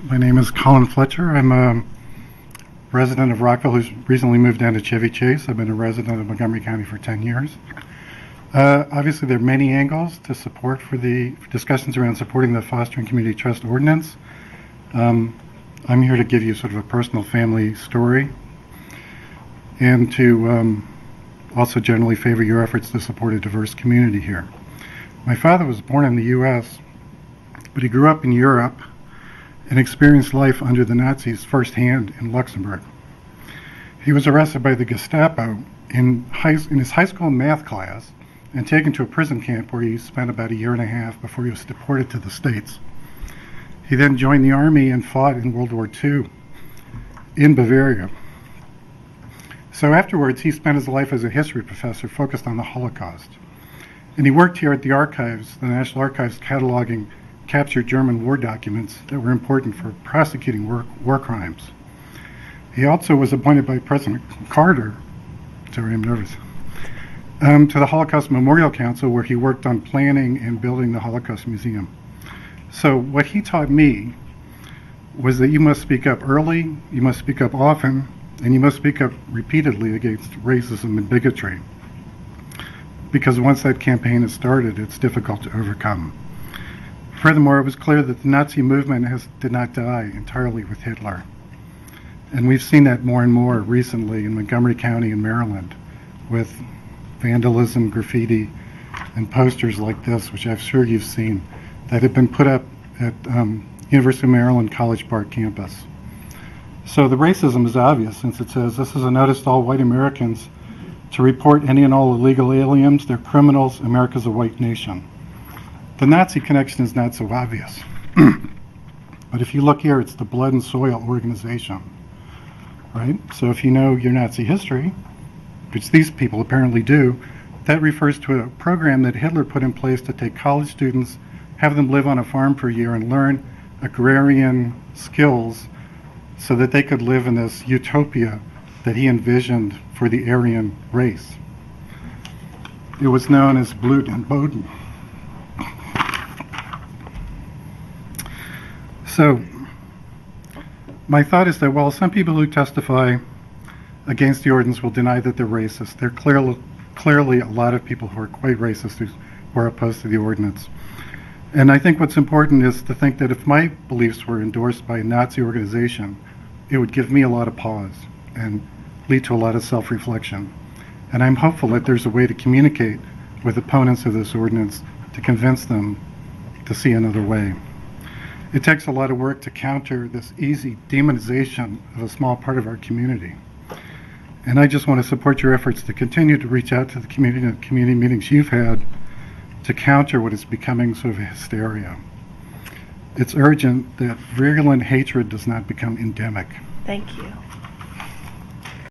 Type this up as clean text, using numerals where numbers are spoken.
My name is Colin Fletcher. I'm a resident of Rockville who's recently moved down to Chevy Chase. I've been a resident of Montgomery County for 10 years. Obviously, there are many angles to support for the discussions around supporting the Fostering Community Trust Ordinance. I'm here to give you sort of a personal family story and to also generally favor your efforts to support a diverse community here. My father was born in the U.S., but he grew up in Europe and experienced life under the Nazis firsthand in Luxembourg. He was arrested by the Gestapo in his high school math class and taken to a prison camp where he spent about a year and a half before he was deported to the States. He then joined the army and fought in World War II in Bavaria. So afterwards, he spent his life as a history professor focused on the Holocaust. And he worked here at the archives, the National Archives, cataloging captured German war documents that were important for prosecuting war crimes. He also was appointed by President Carter, sorry, I'm nervous, to the Holocaust Memorial Council, where he worked on planning and building the Holocaust Museum. So what he taught me was that you must speak up early, you must speak up often, and you must speak up repeatedly against racism and bigotry. Because once that campaign is started, it's difficult to overcome. Furthermore, it was clear that the Nazi movement did not die entirely with Hitler. And we've seen that more and more recently in Montgomery County in Maryland with vandalism, graffiti, and posters like this, which I'm sure you've seen, that have been put up at University of Maryland College Park campus. So the racism is obvious, since it says, this is a notice to all white Americans to report any and all illegal aliens, they're criminals, America's a white nation. The Nazi connection is not so obvious. But if you look here, it's the Blood and Soil organization, right? So if you know your Nazi history, which these people apparently do, that refers to a program that Hitler put in place to take college students, have them live on a farm for a year and learn agrarian skills so that they could live in this utopia that he envisioned for the Aryan race. It was known as Blut and Boden. So, my thought is that while some people who testify against the ordinance will deny that they're racist, there are clearly a lot of people who are quite racist who are opposed to the ordinance. And I think what's important is to think that if my beliefs were endorsed by a Nazi organization, it would give me a lot of pause and lead to a lot of self-reflection. And I'm hopeful that there's a way to communicate with opponents of this ordinance to convince them to see another way. It takes a lot of work to counter this easy demonization of a small part of our community. And I just want to support your efforts to continue to reach out to the community and community meetings you've had to counter what is becoming sort of a hysteria. It's urgent that virulent hatred does not become endemic. Thank you.